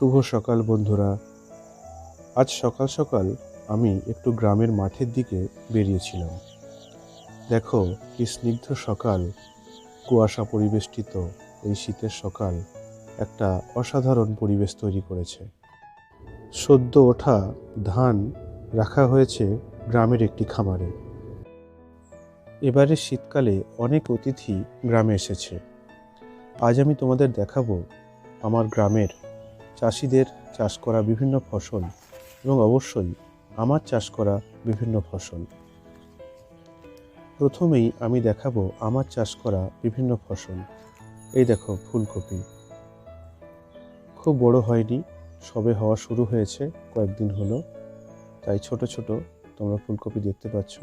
শুভ সকাল বন্ধুরা। আজ সকাল সকাল আমি একটু গ্রামের মাঠের দিকে বেরিয়েছিলাম। দেখো কি স্নিগ্ধ সকাল, কুয়াশা পরিবেষ্টিত এই শীতের সকাল একটা অসাধারণ পরিবেশ তৈরি করেছে। সদ্য ওঠা ধান রাখা হয়েছে গ্রামের একটি খামারে। এবারে শীতকালে অনেক অতিথি গ্রামে এসেছে। আজ আমি তোমাদের দেখাবো আমার গ্রামের চাষিদের চাষ করা বিভিন্ন ফসল এবং অবশ্যই আমার চাষ করা বিভিন্ন ফসল। প্রথমেই আমি দেখাবো আমার চাষ করা বিভিন্ন ফসল। এই দেখো ফুলকপি, খুব বড় হয়নি, সবে হওয়া শুরু হয়েছে, কয়েকদিন হলো, তাই ছোট ছোট তোমরা ফুলকপি দেখতে পাচ্ছ।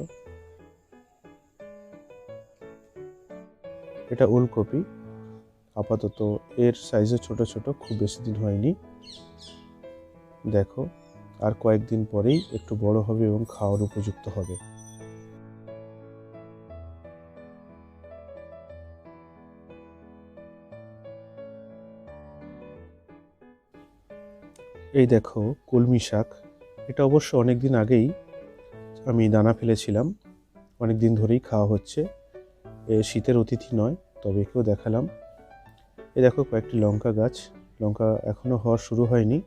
এটা ওলকপি, আপাতত এর সাইজও ছোট ছোট, খুব বেশি দিন হয়নি। দেখো আর কয়েকদিন পরেই একটু বড় হবে এবং খাওয়ার উপযুক্ত হবে। এই দেখো কলমি শাক, এটা অবশ্য অনেক দিন আগেই আমি দানা ফেলেছিলাম, অনেক দিন ধরেই খাওয়া হচ্ছে। এ শীতের অতিথি নয়, তবে একেও দেখালাম। এই দেখো কয়েকটি লঙ্কা গাছ, লঙ্কা এখনো হওয়া শুরু হয়নি,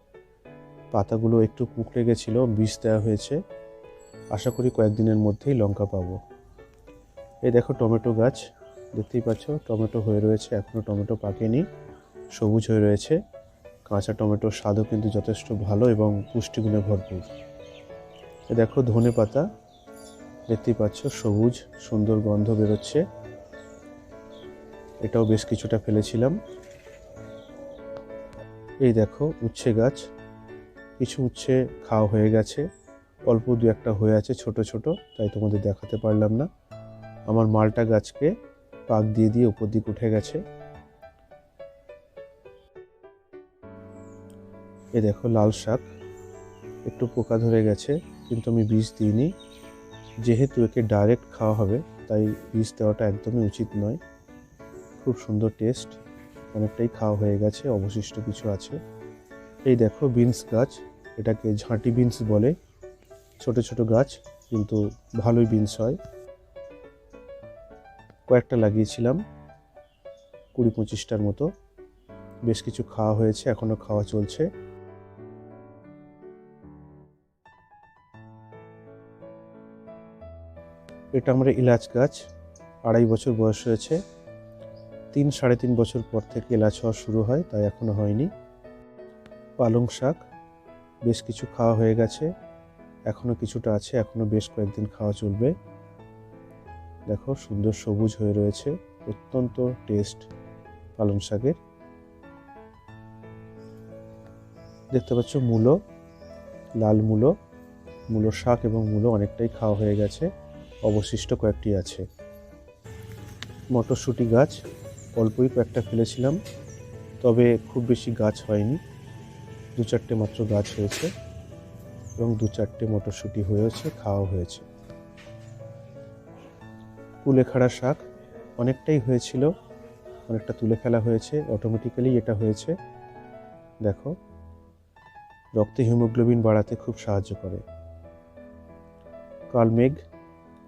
পাতাগুলো একটু কুঁকড়ে গেছিল, বীজ দেওয়া হয়েছে, আশা করি কয়েকদিনের মধ্যেই লঙ্কা পাবো। এই দেখো টমেটো গাছ, দেখতেই পাচ্ছ টমেটো হয়ে রয়েছে, এখনো টমেটো পাকেনি, সবুজ হয়ে রয়েছে। কাঁচা টমেটোর স্বাদও কিন্তু যথেষ্ট ভালো এবং পুষ্টিগুণে ভরপুর। এই দেখো ধনে পাতা, দেখতেই পাচ্ছ সবুজ সুন্দর গন্ধ বেরোচ্ছে, এটাও বেশ কিছুটা ফেলেছিলাম। এই দেখো উচ্ছে গাছ, কিছু উচ্ছে খাওয়া হয়ে গেছে, অল্প দু একটা হয়ে আছে ছোট ছোট, তাই তোমাদের দেখাতে পারলাম না। আমার মালটা গাছকে পাক দিয়ে দিয়ে উপর দিক উঠে গেছে। এ দেখো লাল শাক, একটু পোকা ধরে গেছে, কিন্তু আমি বীজ দিইনি, যেহেতু একে ডাইরেক্ট খাওয়া হবে তাই বীজ দেওয়াটা একদমই উচিত নয়। খুব সুন্দর টেস্ট, অনেকটাই খাওয়া হয়ে গেছে, অবশিষ্ট কিছু আছে। এই দেখো বিনস গাছ, এটাকে ঝাঁটি বিনস বলে, ছোট ছোট গাছ কিন্তু ভালোই বিনস হয়। কয়েকটা লাগিয়েছিলাম, 20-25টার মতো, বেশ কিছু খাওয়া হয়েছে, এখনো খাওয়া চলছে। এটা আমরা এলাচ গাছ, 2.5 বছর বয়স হয়েছে, 3-3.5 বছর পর থেকে এলাচ হওয়া শুরু হয়, তাই এখনো হয়নি। পালং শাক, বেশ কিছু খাওয়া হয়ে গেছে, এখনো কিছুটা আছে, এখনো বেশ কয়েকদিন খাওয়া চলবে। দেখো সুন্দর সবুজ হয়ে রয়েছে, অত্যন্ত টেস্ট পালং শাকের। দেখতে পাচ্ছ মূলো, লাল মূলো, মূলো শাক এবং মূলো অনেকটাই খাওয়া হয়ে গেছে, অবশিষ্ট কয়েকটি আছে। মটরশুঁটি গাছ, অল্পই কয়েকটা ফেলেছিলাম, তবে খুব বেশি গাছ হয়নি, 2-4টে মাত্র গাছ হয়েছে এবং 2-4টে মটরশুঁটি হয়েছে, খাওয়া হয়েছে। কুলেখাড়া শাক অনেকটাই হয়েছিল, অনেকটা তুলে ফেলা হয়েছে, অটোমেটিক্যালি এটা হয়েছে। দেখো রক্তে হিমোগ্লোবিন বাড়াতে খুব সাহায্য করে। কালমেঘ,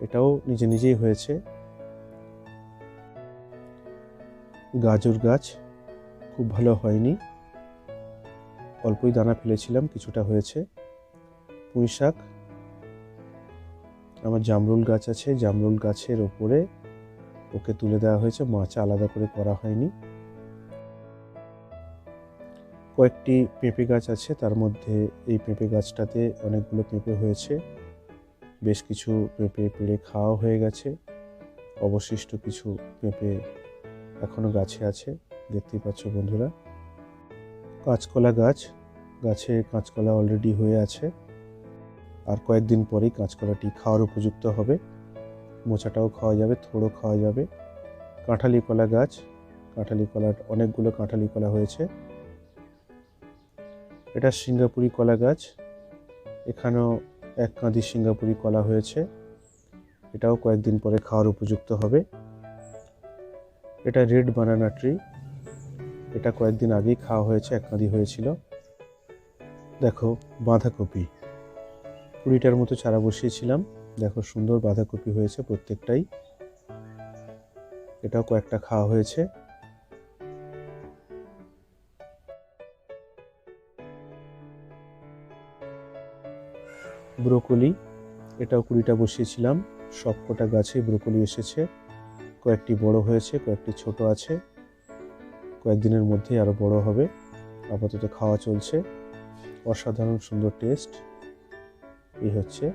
এটাও নিজে নিজেই হয়েছে। গাজর গাছ খুব ভালো হয়নি, অল্পই দানা ফেলেছিলাম, কিছুটা হয়েছে। পুঁই শাক, আমার জামরুল গাছ আছে, জামরুল গাছের ওপরে ওকে তুলে দেওয়া হয়েছে, মাচা আলাদা করে করা হয়নি। কয়েকটি পেঁপে গাছ আছে, তার মধ্যে এই পেঁপে গাছটাতে অনেকগুলো পেঁপে হয়েছে, বেশ কিছু পেঁপে পেড়ে খাওয়া হয়ে গেছে, অবশিষ্ট কিছু পেঁপে এখনো গাছে আছে, দেখতেই পাচ্ছ বন্ধুরা। কাঁচকলা গাছ, গাছে কাঁচকলা অলরেডি হয়ে আছে, আর কয়েকদিন পরেই কাঁচকলাটি খাওয়ার উপযুক্ত হবে, মোচাটাও খাওয়া যাবে, থোড়ও খাওয়া যাবে। কাঁঠালি কলা গাছ, কাঁঠালি কলার অনেকগুলো কাঁঠালি কলা হয়েছে। এটা সিঙ্গাপুরি কলা গাছ, এখানেও 1 কাঁদি সিঙ্গাপুরি কলা হয়েছে, এটাও কয়েকদিন পরে খাওয়ার উপযুক্ত হবে। এটা রেড বানানা ট্রি, এটা কয়েকদিন আগেই খাওয়া হয়েছে, 1 কাঁদি হয়েছিল। দেখো বাঁধাকপি 20টার মতো চারা বসিয়েছিলাম। দেখো সুন্দর বাঁধাকপি হয়েছে প্রত্যেকটাই। এটাও কয়েকটা খাওয়া হয়েছে। ব্রোকলি, এটাও 20টা বসিয়েছিলাম। সবকটা গাছে ব্রোকলি এসেছে। কয়েকটি বড় হয়েছে, কয়েকটি ছোট আছে। কয়েকদিনের মধ্যেই আরো বড় হবে। আপাতত খাওয়া চলছে। অসাধারণ সুন্দর টেস্ট। এই হচ্ছে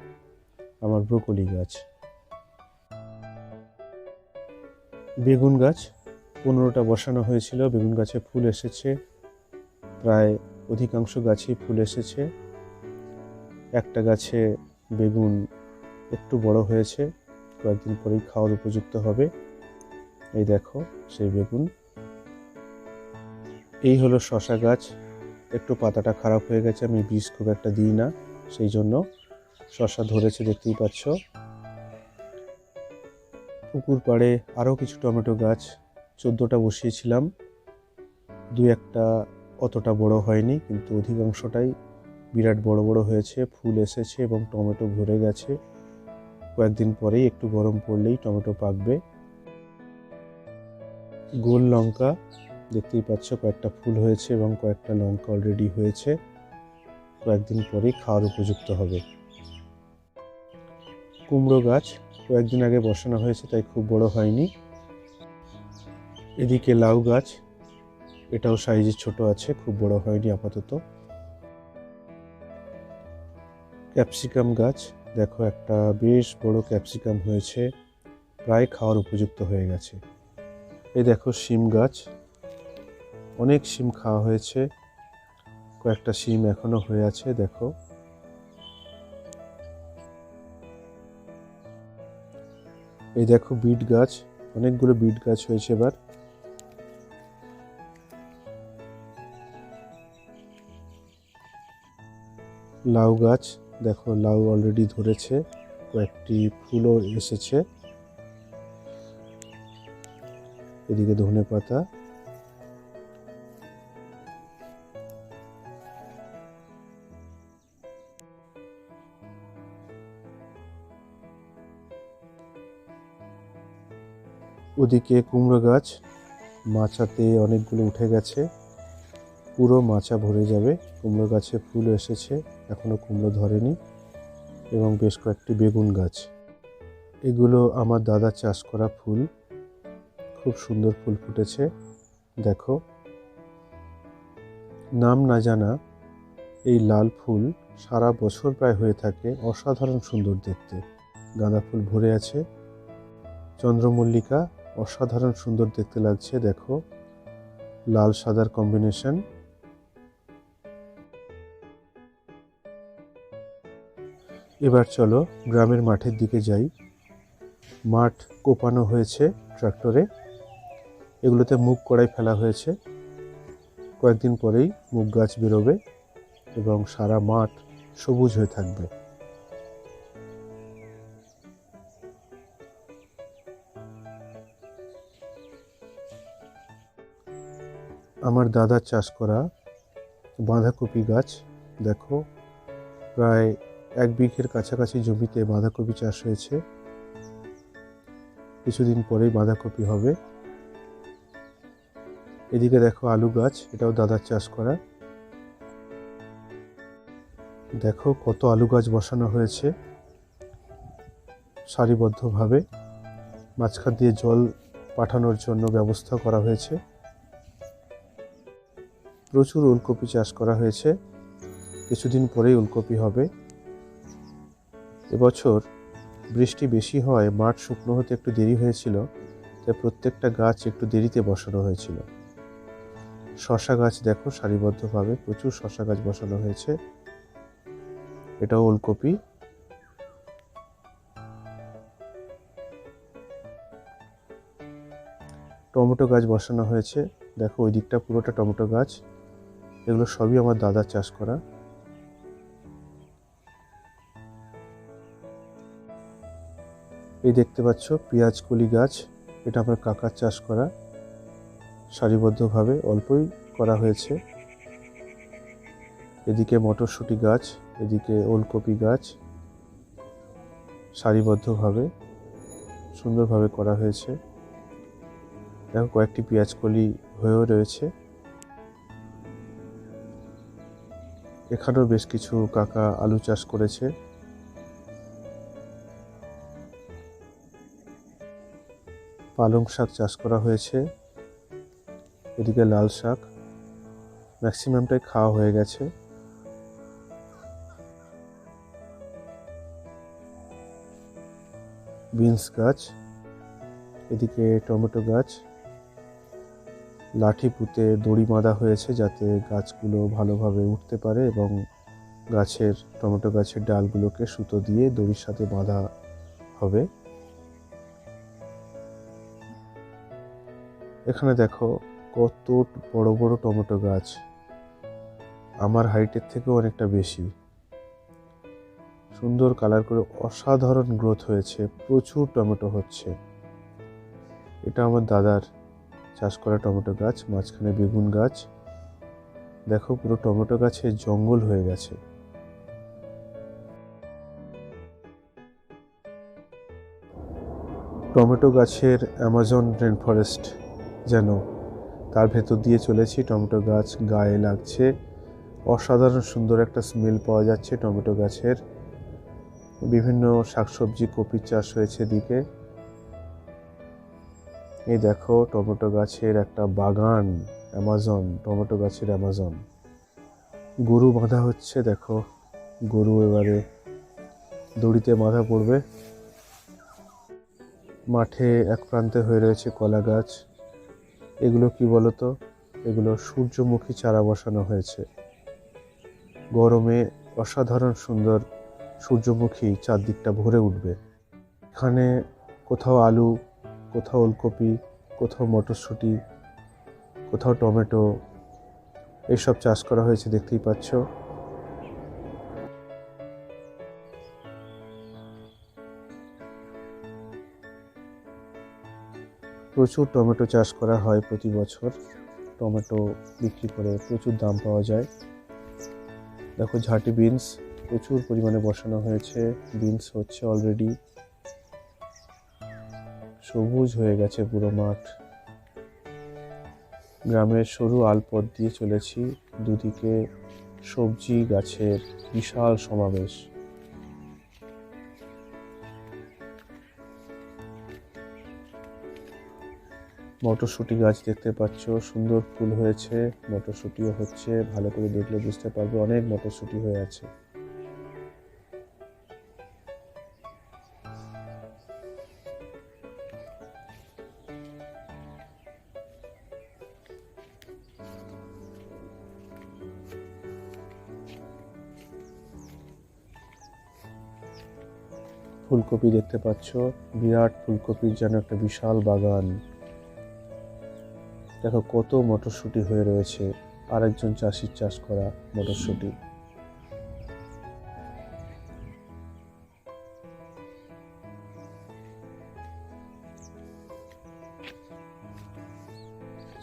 আমার ব্রোকলি গাছ। বেগুন গাছ 15টা বসানো হয়েছিল। বেগুন গাছে ফুল এসেছে, প্রায় অধিকাংশ গাছেই ফুল এসেছে। একটা গাছে বেগুন একটু বড় হয়েছে, কয়েকদিন পরেই খাওয়ার উপযুক্ত হবে। এই দেখো সেই বেগুন। এই হলো শসা গাছ। একটু পাতাটা খারাপ হয়ে গেছে, আমি বীজ খুব একটা দিই না, সেই জন্য শসা ধরেছে, দেখতেই পাচ্ছ। পুকুর পাড়ে আরও কিছু টমেটো গাছ 14টা বসিয়েছিলাম। দু একটা অতটা বড় হয়নি, কিন্তু অধিকাংশটাই বিরাট বড় বড় হয়েছে, ফুল এসেছে এবং টমেটো ভরে গেছে। কয়েকদিন পরেই একটু গরম পড়লেই টমেটো পাকবে। গোল লঙ্কা দেখতেই পাচ্ছ, কয়েকটা ফুল হয়েছে এবং কয়েকটা লঙ্কা অলরেডি হয়েছে। কয়েকদিন পরেই খাওয়ার উপযুক্ত হবে। কুমড়ো গাছ কয়েকদিন আগে বসানো হয়েছে, তাই খুব বড় হয়নি। এদিকে লাউ গাছ, এটাও সাইজে ছোট আছে, খুব বড় হয়নি আপাতত। ক্যাপসিকাম গাছ দেখো, একটা বেশ বড় ক্যাপসিকাম হয়েছে, প্রায় খাওয়ার উপযুক্ত হয়ে গেছে। এই দেখো শিম গাছ, অনেক শিম খাওয়া হয়েছে, কয়েকটা শিম এখনো হয়ে আছে। দেখো এই দেখো বিট গাছ, অনেকগুলো বিট গাছ হয়েছে এবার। লাউ গাছ দেখো, লাউ অলরেডি ধরেছে, কয়েকটি ফুলও এসেছে। এদিকে ধনে পাতা। ওদিকে কুমড়ো গাছ, মাচাতে অনেকগুলো উঠে গেছে, পুরো মাচা ভরে যাবে। কুমড়ো গাছে ফুল এসেছে, এখনো কুমড়ো ধরেনি। এবং বেশ কয়েকটি বেগুন গাছ। এগুলো আমার দাদা চাষ করা ফুল, খুব সুন্দর ফুল ফুটেছে। দেখো, নাম না জানা এই লাল ফুল সারা বছর প্রায় হয়ে থাকে, অসাধারণ সুন্দর দেখতে। গাঁদা ফুল ভরে আছে। চন্দ্রমল্লিকা অসাধারণ সুন্দর দেখতে লাগছে, দেখো লাল সাদার কম্বিনেশন। এবার চলো গ্রামের মাঠের দিকে যাই। মাঠ কোপানো হয়েছে ট্রাক্টরে, এগুলোতে মুগ কড়াই ফেলা হয়েছে। কয়েকদিন পরেই মুগ গাছ বেরোবে এবং সারা মাঠ সবুজ হয়ে থাকবে। আমার দাদার চাষ করা বাঁধাকপি গাছ দেখো, প্রায় 1 বিঘের কাছাকাছি জমিতে বাঁধাকপি চাষ হয়েছে। কিছুদিন পরেই বাঁধাকপি হবে। এদিকে দেখো আলু গাছ, এটাও দাদার চাষ করা। দেখো কত আলু গাছ বসানো হয়েছে সারিবদ্ধভাবে। মাঝখান দিয়ে জল পাঠানোর জন্য ব্যবস্থা করা হয়েছে। প্রচুর ওলকপি চাষ করা হয়েছে, কিছুদিন পরেই ওলকপি হবে। এবছর বৃষ্টি বেশি হওয়ায় মাঠ শুকনো হতে একটু দেরি হয়েছিল, তাই প্রত্যেকটা গাছ একটু দেরিতে বসানো হয়েছিল। শসা গাছ দেখো সারিবদ্ধভাবে প্রচুর শসা গাছ বসানো হয়েছে, এটাও ওলকপি। টমেটো গাছ বসানো হয়েছে, দেখো ওই দিকটা পুরোটা টমেটো গাছ। এগুলো সবই আমার দাদার চাষ করা। এই দেখতে পাচ্ছ পেঁয়াজ কলি গাছ, এটা আমার কাকার চাষ করা। সারিবদ্ধভাবে অল্পই করা হয়েছে। এদিকে মটরশুঁটি গাছ, এদিকে ওলকপি গাছ সারিবদ্ধভাবে সুন্দরভাবে করা হয়েছে। দেখো কয়েকটি পেঁয়াজকলি হয়েও রয়েছে। এখানেও বেশ কিছু কাকা আলু চাষ করেছে। পালং শাক চাষ করা হয়েছে। এদিকে লাল শাক ম্যাক্সিমামটাই খাওয়া হয়ে গেছে। বিনস গাছ, এদিকে টমেটো গাছ, লাঠি পুঁতে দড়ি বাঁধা হয়েছে যাতে গাছগুলো ভালোভাবে উঠতে পারে এবং টমেটো গাছের ডালগুলোকে সুতো দিয়ে দড়ির সাথে বাঁধা হবে। এখানে দেখো কত বড় বড় টমেটো গাছ, আমার হাইটের থেকেও অনেকটা বেশি। সুন্দর কালার করে অসাধারণ গ্রোথ হয়েছে, প্রচুর টমেটো হচ্ছে। এটা আমার দাদার চাষ করা টমেটো গাছ, মাঝখানে বেগুন গাছ। দেখো পুরো টমেটো গাছে জঙ্গল হয়ে গেছে। টমেটো গাছের অ্যামাজন রেন ফরেস্ট যেন, তার ভেতর দিয়ে চলেছি। টমেটো গাছ গায়ে লাগছে, অসাধারণ সুন্দর একটা স্মেল পাওয়া যাচ্ছে টমেটো গাছের। বিভিন্ন শাকসবজি কপির চাষ হয়েছে এদিকে। এই দেখো টমেটো গাছের একটা বাগান, অ্যামাজন, টমেটো গাছের অ্যামাজন। গরু বাঁধা হচ্ছে, দেখো গরু এবারে দড়িতে বাঁধা পড়বে। মাঠে এক প্রান্তে হয়ে রয়েছে কলা গাছ। এগুলো কি বলতো, এগুলো সূর্যমুখী চারা বসানো হয়েছে। গরমে অসাধারণ সুন্দর সূর্যমুখী চারদিকটা ভরে উঠবে। এখানে কোথাও আলু, কোথাও ওলকপি, কোথাও মটরশুঁটি, কোথাও টমেটো, এইসব চাষ করা হয়েছে, দেখতেই পাচ্ছ। প্রচুর টমেটো চাষ করা হয় প্রতি বছর। টমেটো বিক্রি করে প্রচুর দাম পাওয়া যায়। দেখো ঝাঁটি বিনস প্রচুর পরিমাণে বসানো হয়েছে। বিনস হচ্ছে অলরেডি, সবুজ হয়ে গেছে পুরো মাঠ। গ্রামের সরু আলপথ দিয়ে চলেছি, দুদিকে সবজি গাছের বিশাল সমাবেশ। মটরশুঁটি গাছ দেখতে পাচ্ছ, সুন্দর ফুল হয়েছে, মটরশুঁটিও হচ্ছে। ভালো করে দেখলে বুঝতে পারবে অনেক মটরশুঁটি হয়ে আছে। ফুলকপি দেখতে পাচ্ছ, বিরাট ফুলকপির যেন একটা বিশাল বাগান। দেখো কত মটরশুঁটি হয়ে রয়েছে, আরেকজন চাষির চাষ করা মটরশুঁটি।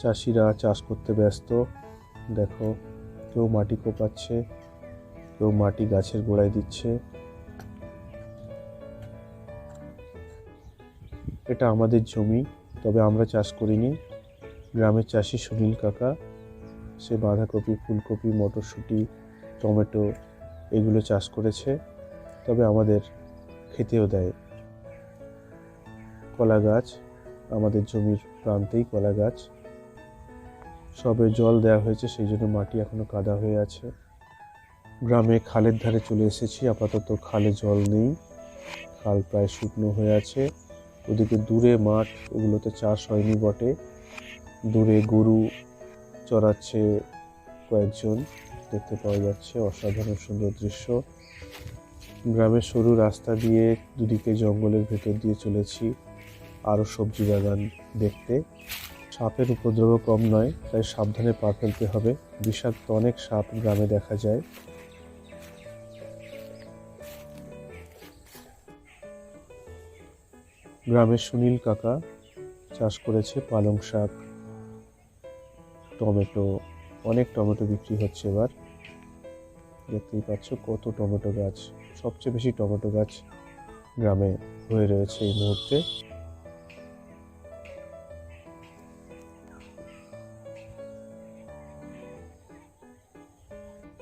চাষিরা চাষ করতে ব্যস্ত। দেখো কেউ মাটি কোপাচ্ছে, কেউ মাটি গাছের গোড়ায় দিচ্ছে। এটা আমাদের জমি, তবে আমরা চাষ করিনি। গ্রামের চাষি সুনীল কাকা, সে বাঁধাকপি, ফুলকপি, মটরশুঁটি, টমেটো এগুলো চাষ করেছে, তবে আমাদের খেতেও দেয়। কলা গাছ, আমাদের জমির প্রান্তেই কলা গাছ। সবে জল দেওয়া হয়েছে, সেই জন্য মাটি এখনো কাদা হয়ে আছে। গ্রামে খালের ধারে চলে এসেছি, আপাতত খালে জল নেই, খাল প্রায় শুকনো হয়ে আছে। ওদিকে দূরে মাঠ, ওগুলোতে চাষ হয়নি বটে। দূরে গরু চড়াচ্ছে কয়েকজন, দেখতে পাওয়া যাচ্ছে। অসাধারণ সুন্দর দৃশ্য। গ্রামের সরু রাস্তা দিয়ে দুদিকে জঙ্গলের ভেতর দিয়ে চলেছি আরও সবজি বাগান দেখতে। সাপের উপদ্রব কম নয়, তাই সাবধানে পা ফেলতে হবে। বিষাক্ত অনেক সাপ গ্রামে দেখা যায়। গ্রামের সুনীল কাকা চাষ করেছে পালং শাক, টমেটো, অনেক টমেটো বিক্রি হচ্ছে এবার। দেখতেই পাচ্ছ কত টমেটো গাছ, সবচেয়ে বেশি টমেটো গাছ গ্রামে হয়ে রয়েছে এই মুহূর্তে।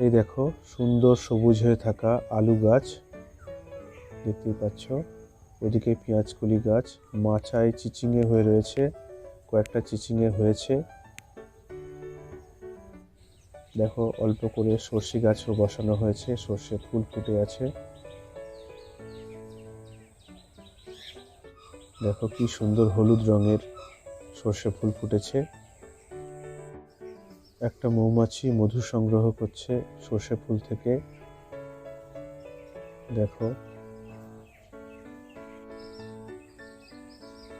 এই দেখো সুন্দর সবুজ হয়ে থাকা আলু গাছ দেখতেই পাচ্ছ, ওদিকে পেঁয়াজকলি গাছ, মাচায় চিচিঙে হয়ে রয়েছে, কয়েকটা চিচিঙে হয়েছে। দেখো অল্প করে সর্ষে গাছও বসানো হয়েছে, সর্ষে ফুল ফুটে আছে। দেখো কি সুন্দর হলুদ রঙের সর্ষে ফুল ফুটেছে। একটা মৌমাছি মধু সংগ্রহ করছে সর্ষে ফুল থেকে। দেখো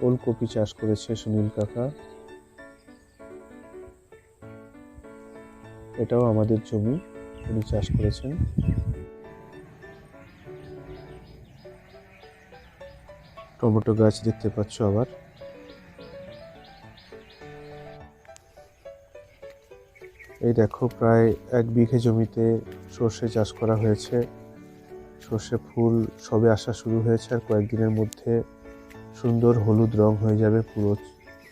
ওলকপি চাষ করেছে সুনীল কাকা। এটাও আমাদের জমি, উনি চাষ করেছেন। টমেটো গাছ দেখতে পাচ্ছ আবার। এই দেখো প্রায় 1 বিঘে জমিতে সর্ষে চাষ করা হয়েছে। সর্ষে ফুল সবে আসা শুরু হয়েছে, আর কয়েকদিনের মধ্যে সুন্দর হলুদ রং হয়ে যাবে পুরো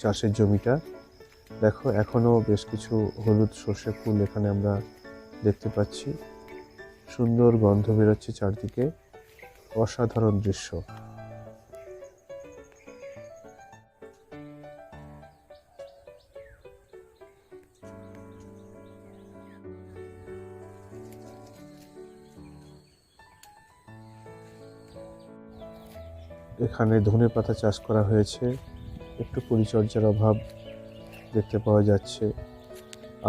চাষের জমিটা। দেখো এখনো বেশ কিছু হলুদ সর্ষে ফুল এখানে আমরা দেখতে পাচ্ছি। সুন্দর গন্ধ বেরোচ্ছে চারদিকে, অসাধারণ দৃশ্য। এখানে ধনেপাতা চাষ করা হয়েছে, একটু পরিচর্যার অভাব দেখতে পাওয়া যাচ্ছে।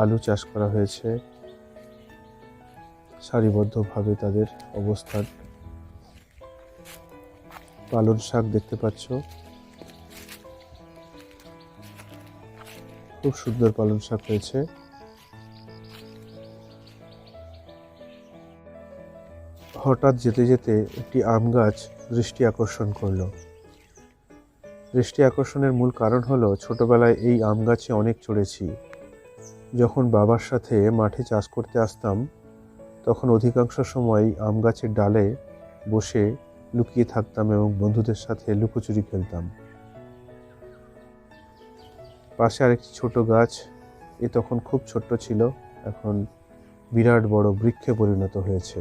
আলু চাষ করা হয়েছে, সারিবদ্ধভাবে তাদের অবস্থান। পালং শাক দেখতে পাচ্ছ, খুব সুন্দর পালং শাক হয়েছে। হঠাৎ যেতে যেতে একটি আম গাছ দৃষ্টি আকর্ষণ করলো। দৃষ্টি আকর্ষণের মূল কারণ হলো, ছোটবেলায় এই আম গাছে অনেক চড়েছি। যখন বাবার সাথে মাঠে চাষ করতে আসতাম, তখন অধিকাংশ সময় আম গাছের ডালে বসে লুকিয়ে থাকতাম এবং বন্ধুদের সাথে লুকোচুরি খেলতাম। পাশে আরেকটি ছোট গাছ, এ তখন খুব ছোট্ট ছিল, এখন বিরাট বড় বৃক্ষে পরিণত হয়েছে।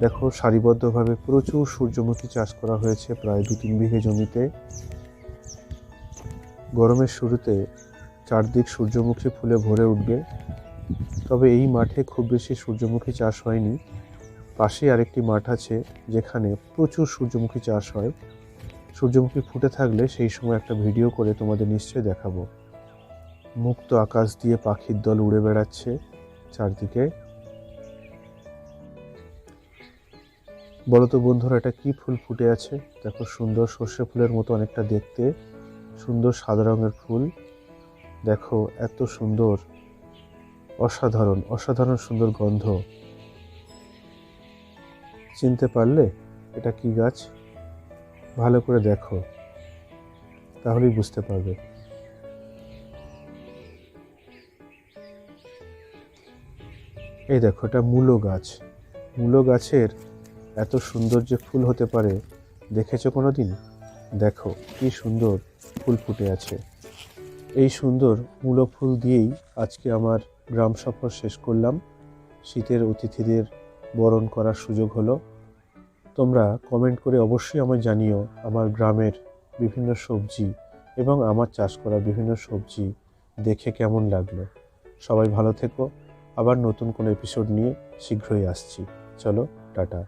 দেখো সারিবদ্ধভাবে প্রচুর সূর্যমুখী চাষ করা হয়েছে প্রায় 2-3 বিঘে জমিতে। গরমের শুরুতে চারদিক সূর্যমুখী ফুলে ভরে উঠবে। তবে এই মাঠে খুব বেশি সূর্যমুখী চাষ হয়নি। পাশে আরেকটি মাঠ আছে যেখানে প্রচুর সূর্যমুখী চাষ হয়। সূর্যমুখী ফুটে থাকলে সেই সময় একটা ভিডিও করে তোমাদের নিশ্চয়ই দেখাবো। মুক্ত আকাশ দিয়ে পাখির দল উড়ে বেড়াচ্ছে চারদিকে। বলো তো বন্ধুরা, এটা কি ফুল ফুটে আছে? দেখো সুন্দর সর্ষে ফুলের মতো অনেকটা দেখতে, সুন্দর সাদা রঙের ফুল। দেখো এত সুন্দর, অসাধারণ অসাধারণ সুন্দর গন্ধ। চিনতে পারলে এটা কি গাছ? ভালো করে দেখো, তাহলেই বুঝতে পারবে। এই দেখো, এটা মূলো গাছ। মূলো গাছের এত সুন্দর যে ফুল হতে পারে দেখেছো কোনোদিন? দেখো কি সুন্দর ফুল ফুটে আছে। এই সুন্দর মূলো ফুল দিয়েই আজকে আমার গ্রাম সফর শেষ করলাম। শীতের অতিথিদের বরণ করার সুযোগ হলো। তোমরা কমেন্ট করে অবশ্যই আমায় জানিও আমার গ্রামের বিভিন্ন সবজি এবং আমার চাষ করা বিভিন্ন সবজি দেখে কেমন লাগলো। সবাই ভালো থেকো। আবার নতুন কোনো এপিসোড নিয়ে শীঘ্রই আসছি। চলো, টাটা।